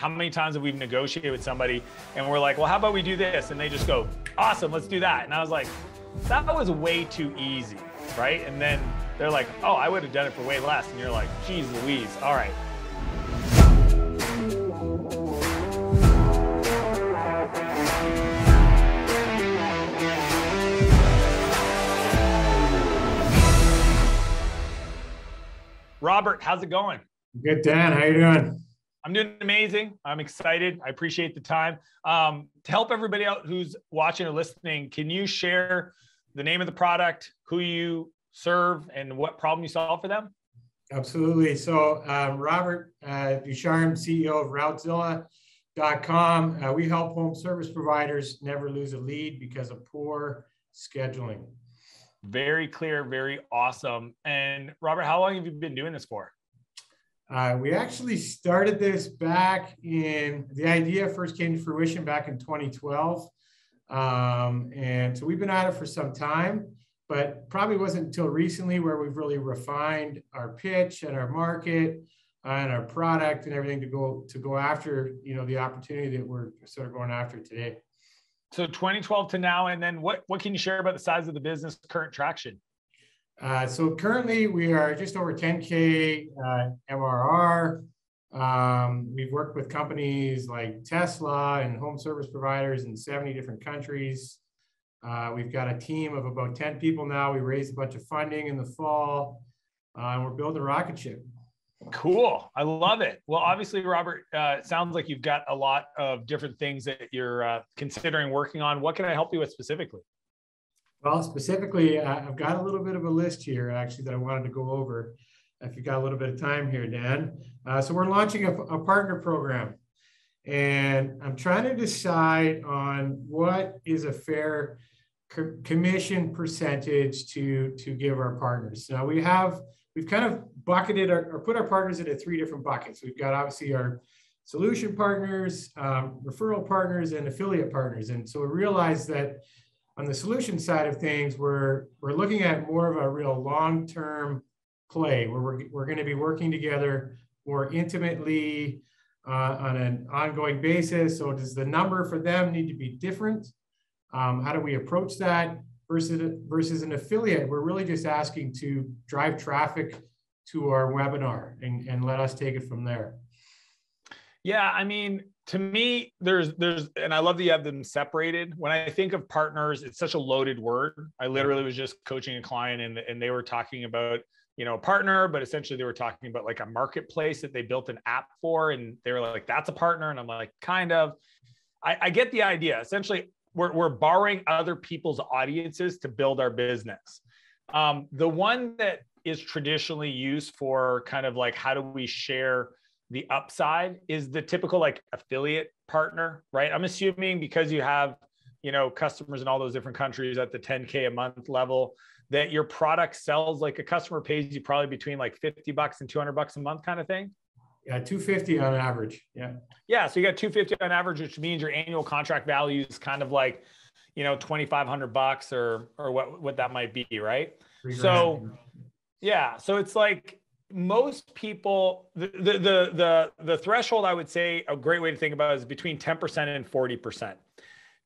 how many times have we negotiated with somebody and we're like, well, how about we do this? And they just go, awesome, let's do that. And I was like, that was way too easy, right? And then they're like, oh, I would have done it for way less. And you're like, geez Louise, all right. Robert, how's it going? Good, Dan. How you doing? I'm doing amazing. I'm excited. I appreciate the time. To help everybody out who's watching or listening, can you share the name of the product, who you serve, and what problem you solve for them? Absolutely. So Robert Ducharme, CEO of RouteZilla.com. We help home service providers never lose a lead because of poor scheduling. Very clear, very awesome. And Robert, how long have you been doing this for? We actually started this back the idea first came to fruition back in 2012. And so we've been at it for some time, but probably wasn't until recently where we've really refined our pitch and our market and our product and everything to go after, the opportunity that we're sort of going after today. So 2012 to now, and then what can you share about the size of the business, current traction? So currently we are just over 10k MRR. We've worked with companies like Tesla and home service providers in 70 different countries. We've got a team of about 10 people now. We raised a bunch of funding in the fall, and we're building a rocket ship. Cool. I love it. Well, obviously, Robert, it sounds like you've got a lot of different things that you're considering working on. What can I help you with specifically? Well, specifically, I've got a little bit of a list here, actually, that I wanted to go over. If you've got a little bit of time here, Dan. So we're launching a partner program. And I'm trying to decide on what is a fair commission percentage to give our partners. Now, we've kind of bucketed or put our partners into three different buckets. We've got obviously our solution partners, referral partners, and affiliate partners. And so we realized that on the solution side of things, we're looking at more of a real long-term play where we're going to be working together more intimately on an ongoing basis. So does the number for them need to be different? How do we approach that versus an affiliate? We're really just asking to drive traffic to our webinar and let us take it from there. Yeah, I mean, to me, there's, and I love that you have them separated. When I think of partners, it's such a loaded word. I literally was just coaching a client and they were talking about, a partner, but essentially they were talking about like a marketplace that they built an app for. And they were like, that's a partner. And I'm like, kind of, I get the idea. Essentially, we're borrowing other people's audiences to build our business. The one that is traditionally used for kind of like, how do we share the upside is the typical like affiliate partner, right? I'm assuming because you have, customers in all those different countries at the 10K a month level, that your product sells, like a customer pays you probably between like $50 and $200 a month kind of thing. Yeah, $250 on average. Yeah. Yeah. So you got $250 on average, which means your annual contract value is kind of like, $2,500 or what that might be, right? So yeah. So it's like, most people, the threshold, I would say a great way to think about it is between 10% and 40%.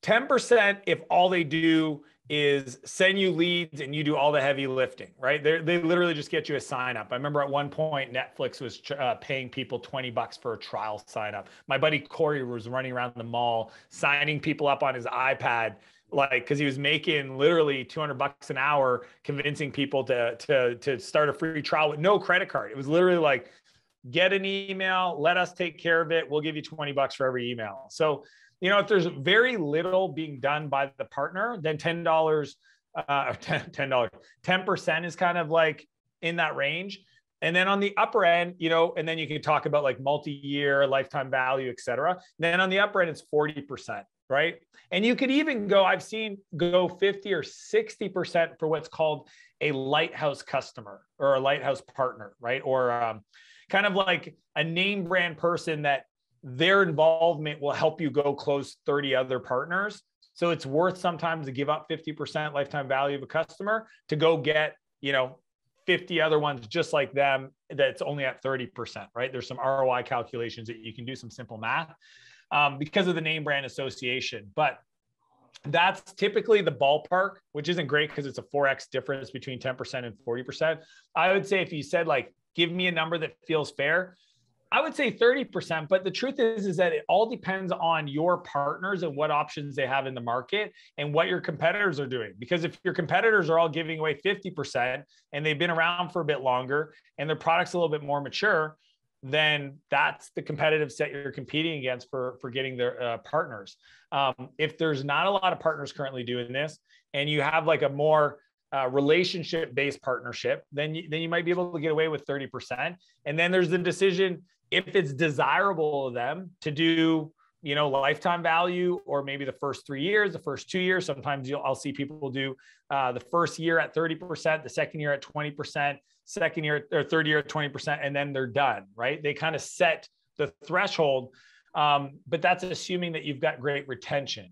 10% if all they do is send you leads and you do all the heavy lifting, right? They literally just get you a sign up. I remember at one point, Netflix was paying people $20 for a trial sign up. My buddy Corey was running around the mall, signing people up on his iPad, because he was making literally $200 an hour, convincing people to start a free trial with no credit card. It was literally like, get an email, let us take care of it. We'll give you $20 for every email. So, if there's very little being done by the partner, then $10 is kind of like in that range. And then on the upper end, and then you can talk about like multi-year, lifetime value, et cetera. Then on the upper end, it's 40%. Right. And you could even I've seen go 50 or 60% for what's called a lighthouse customer or a lighthouse partner, right? Or kind of like a name brand person that their involvement will help you go close 30 other partners. So it's worth sometimes to give up 50% lifetime value of a customer to go get, 50 other ones just like them that's only at 30%, right? There's some ROI calculations that you can do, some simple math because of the name brand association. But that's typically the ballpark, which isn't great because it's a 4x difference between 10% and 40%. I would say if you said like, give me a number that feels fair, I would say 30%, but the truth is that it all depends on your partners and what options they have in the market and what your competitors are doing. Because if your competitors are all giving away 50% and they've been around for a bit longer and their product's a little bit more mature, then that's the competitive set you're competing against for getting their partners. If there's not a lot of partners currently doing this and you have like a more relationship-based partnership, then you might be able to get away with 30%. And then there's the decision if it's desirable of them to do, lifetime value, or maybe the first 3 years, the first 2 years. Sometimes I'll see people do the first year at 30%, the second year at 20%, second year or third year at 20%, and then they're done, right? They kind of set the threshold, but that's assuming that you've got great retention.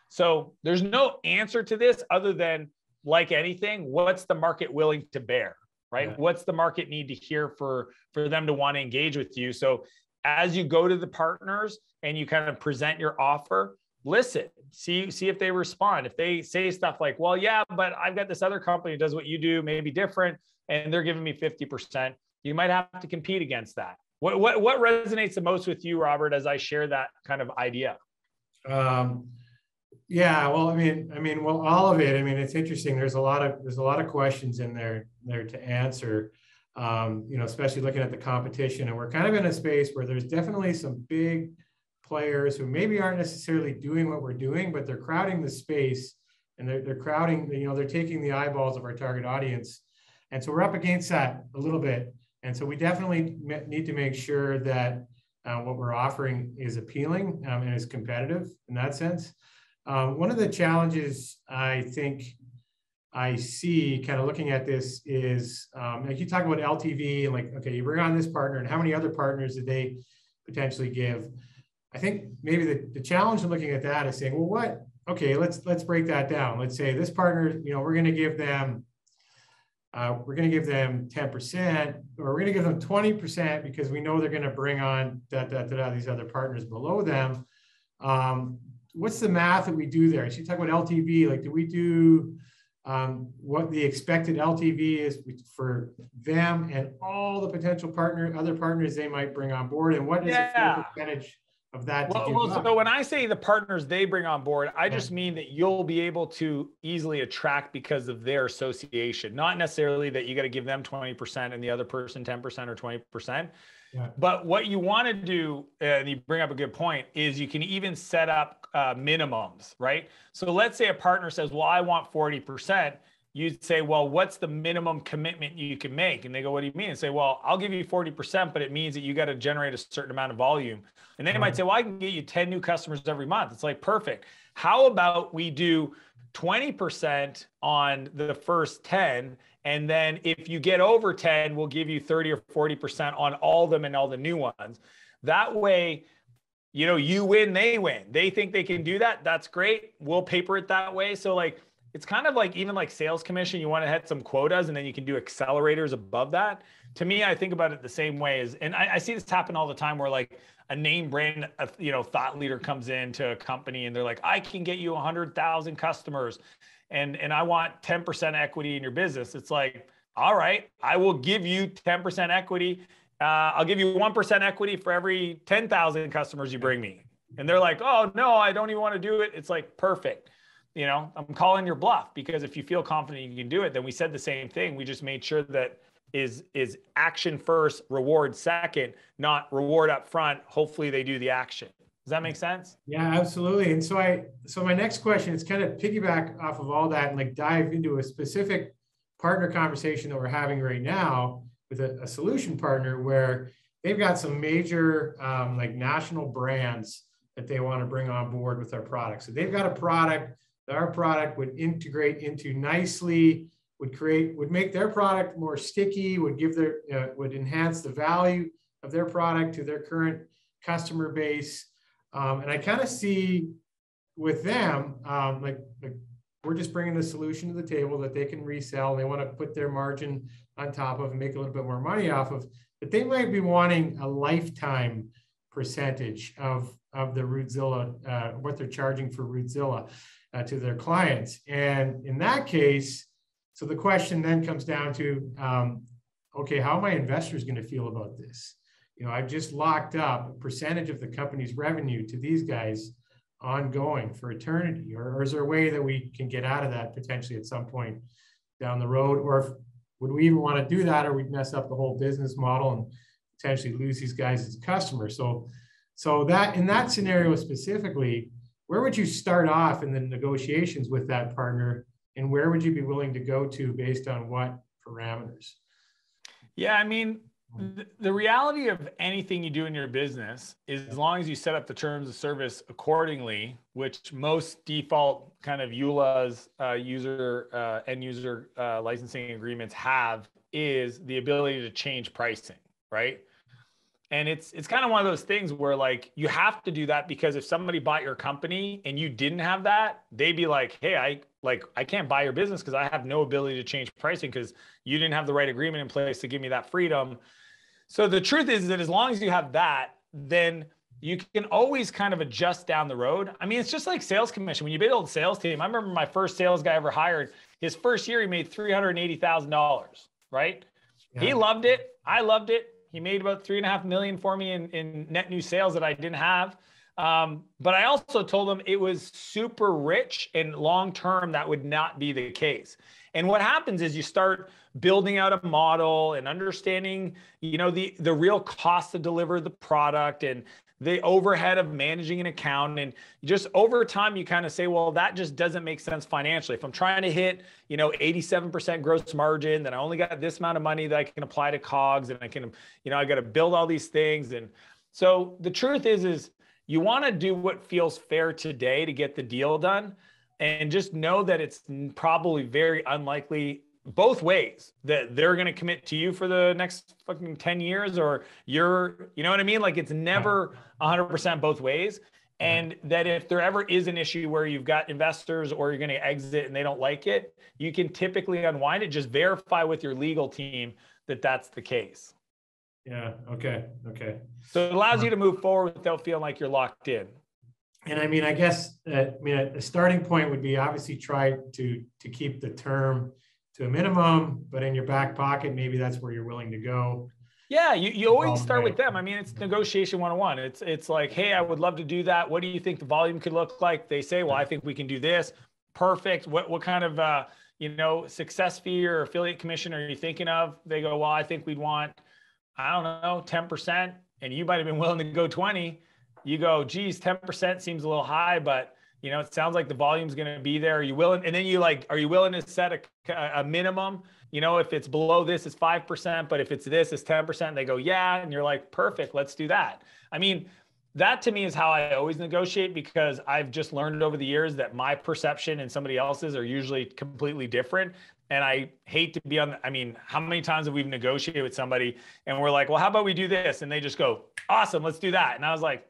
So there's no answer to this other than, like anything, what's the market willing to bear, right? Yeah. What's the market need to hear for them to want to engage with you? So as you go to the partners and you kind of present your offer, listen, see if they respond. If they say stuff like, well, yeah, but I've got this other company that does what you do, maybe different, and they're giving me 50%, you might have to compete against that. What resonates the most with you, Robert, as I share that kind of idea? Yeah, well, well, all of it. It's interesting. There's a lot of questions in there to answer. Especially looking at the competition, and we're kind of in a space where there's definitely some big players who maybe aren't necessarily doing what we're doing, but they're crowding the space, and they're crowding. They're taking the eyeballs of our target audience, and so we're up against that a little bit. And so we definitely need to make sure that what we're offering is appealing and is competitive in that sense. One of the challenges I think I see kind of looking at this is, like you talk about LTV and like, okay, you bring on this partner and how many other partners did they potentially give? I think maybe the challenge in looking at that is saying, well, let's break that down. Let's say this partner, we're going to give them 10%, or we're going to give them 20% because we know they're going to bring on these other partners below them. What's the math that we do there? So you talk about LTV, like do we do what the expected LTV is for them and all the potential other partners they might bring on board, and what is the full percentage of that? So when I say the partners they bring on board, I just mean that you'll be able to easily attract because of their association, not necessarily that you got to give them 20% and the other person 10% or 20%. Yeah. But what you want to do, and you bring up a good point, is you can even set up minimums, right? So let's say a partner says, well, I want 40%. You'd say, well, what's the minimum commitment you can make? And they go, what do you mean? And say, well, I'll give you 40%, but it means that you got to generate a certain amount of volume. And they might say, well, I can get you 10 new customers every month. It's like, perfect. How about we do 20% on the first 10? And then if you get over 10, we'll give you 30 or 40% on all of them and all the new ones. That way, you win, they win. They think they can do that. That's great. We'll paper it that way. So like, it's kind of like, even like sales commission, you want to hit some quotas and then you can do accelerators above that. To me, I think about it the same way as, and I see this happen all the time where like a name brand, thought leader comes into a company and they're like, I can get you 100,000 customers and I want 10% equity in your business. It's like, all right, I will give you 10% equity. I'll give you 1% equity for every 10,000 customers you bring me. And they're like, oh no, I don't even want to do it. It's like, perfect. I'm calling your bluff, because if you feel confident you can do it, then we said the same thing. We just made sure that is action first, reward second, not reward up front. Hopefully they do the action. Does that make sense? Yeah, absolutely. And so my next question is kind of piggyback off of all that and like dive into a specific partner conversation that we're having right now with a solution partner where they've got some major like national brands that they want to bring on board with our product. So they've got a product that our product would integrate into nicely, would make their product more sticky, would enhance the value of their product to their current customer base. And I kind of see with them, like we're just bringing the solution to the table that they can resell. They want to put their margin on top of and make a little bit more money off of, but they might be wanting a lifetime percentage of the Rootzilla, what they're charging for Rootzilla to their clients. And in that case, so the question then comes down to, okay, how are my investors going to feel about this? You know, I've just locked up a percentage of the company's revenue to these guys ongoing for eternity, or is there a way that we can get out of that potentially at some point down the road? Or if, would we even want to do that, or we'd mess up the whole business model and potentially lose these guys as customers? So that in that scenario specifically, where would you start off in the negotiations with that partner, and where would you be willing to go to based on what parameters? Yeah, I mean, the reality of anything you do in your business is, as long as you set up the terms of service accordingly, which most default kind of EULAs, end user licensing agreements have, is the ability to change pricing, right? And it's kind of one of those things where, like, you have to do that, because if somebody bought your company and you didn't have that, they'd be like, hey, I can't buy your business because I have no ability to change pricing because you didn't have the right agreement in place to give me that freedom. So the truth is that as long as you have that, then you can always kind of adjust down the road. I mean, it's just like sales commission. When you build a sales team, I remember my first sales guy I ever hired, his first year, he made $380,000, right? Yeah. He loved it. I loved it. He made about $3.5 million for me in net new sales that I didn't have. But I also told him it was super rich, and long-term that would not be the case. And what happens is you start building out a model and understanding, you know, the real cost to deliver the product and the overhead of managing an account. And just over time, you kind of say, well, that just doesn't make sense financially. If I'm trying to hit, you know, 87% gross margin, then I only got this amount of money that I can apply to COGS, and I can, you know, I got to build all these things. And so the truth is you want to do what feels fair today to get the deal done. And just know that it's probably very unlikely both ways that they're going to commit to you for the next fucking 10 years, or you're, you know what I mean? Like, it's never 100% both ways. And that if there ever is an issue where you've got investors or you're going to exit and they don't like it, you can typically unwind it. Just verify with your legal team that that's the case. Yeah. Okay. Okay. So it allows you to move forward without feeling like you're locked in. And I mean, I guess, a starting point would be obviously try to keep the term to a minimum, but in your back pocket, maybe that's where you're willing to go. Yeah, you always start with them. I mean, it's negotiation 101. It's like, hey, I would love to do that. What do you think the volume could look like? They say, well, I think we can do this. Perfect. What kind of you know, success fee or affiliate commission are you thinking of? They go, well, I think we'd want, I don't know, 10%, and you might have been willing to go 20. You go, geez, 10% seems a little high, but, you know, it sounds like the volume's going to be there. Are you willing? And then you like, are you willing to set a minimum? You know, if it's below this, it's 5%, but if it's this, it's 10%. They go, yeah. And you're like, perfect, let's do that. I mean, that to me is how I always negotiate, because I've just learned over the years that my perception and somebody else's are usually completely different. And I hate to be on, I mean, how many times have we negotiated with somebody and we're like, well, how about we do this? And they just go, awesome, let's do that. And I was like,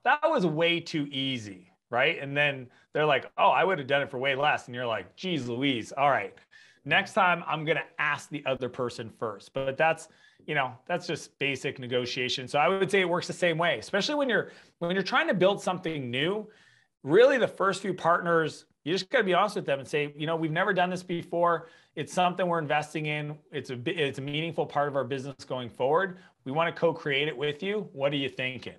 that was way too easy, right? And then they're like, oh, I would have done it for way less. And you're like, geez Louise, all right, next time I'm going to ask the other person first. But that's, you know, that's just basic negotiation. So I would say it works the same way, especially when you're trying to build something new. Really, the first few partners, you just got to be honest with them and say, you know, we've never done this before. It's something we're investing in. It's a meaningful part of our business going forward. We want to co-create it with you. What are you thinking?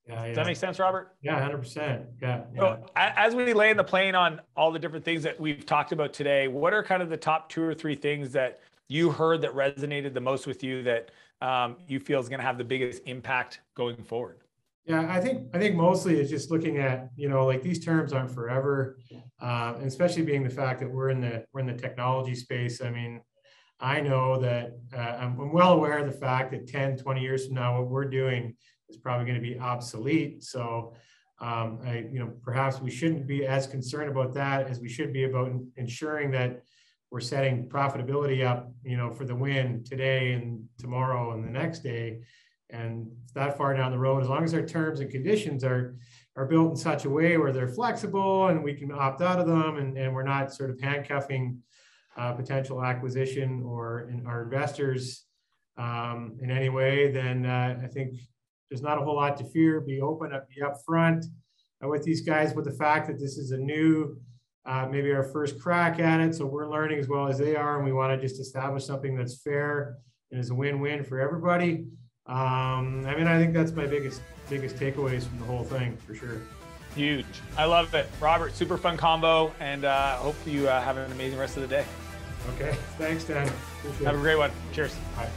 Yeah, Does that make sense, Robert? Yeah, 100%. Yeah. So as we lay in the plane on all the different things that we've talked about today, what are kind of the top 2 or 3 things that you heard that resonated the most with you that you feel is going to have the biggest impact going forward? Yeah, I think mostly it's just looking at, you know, like, these terms aren't forever, and especially being the fact that we're in the technology space. I mean, I know that I'm well aware of the fact that 10, 20 years from now, what we're doing is probably going to be obsolete. So, you know, perhaps we shouldn't be as concerned about that as we should be about ensuring that we're setting profitability up, you know, for the win today and tomorrow and the next day. And that far down the road, as long as our terms and conditions are built in such a way where they're flexible and we can opt out of them, and we're not sort of handcuffing potential acquisition or in our investors in any way, then I think there's not a whole lot to fear. Be open, be upfront with these guys with the fact that this is a new, maybe our first crack at it. So we're learning as well as they are, and we want to just establish something that's fair and is a win-win for everybody. I mean, I think that's my biggest takeaways from the whole thing, for sure. Huge. I love it. Robert, super fun combo, and hope you have an amazing rest of the day. Okay. Thanks, Dan. Have a great one. Cheers. Bye.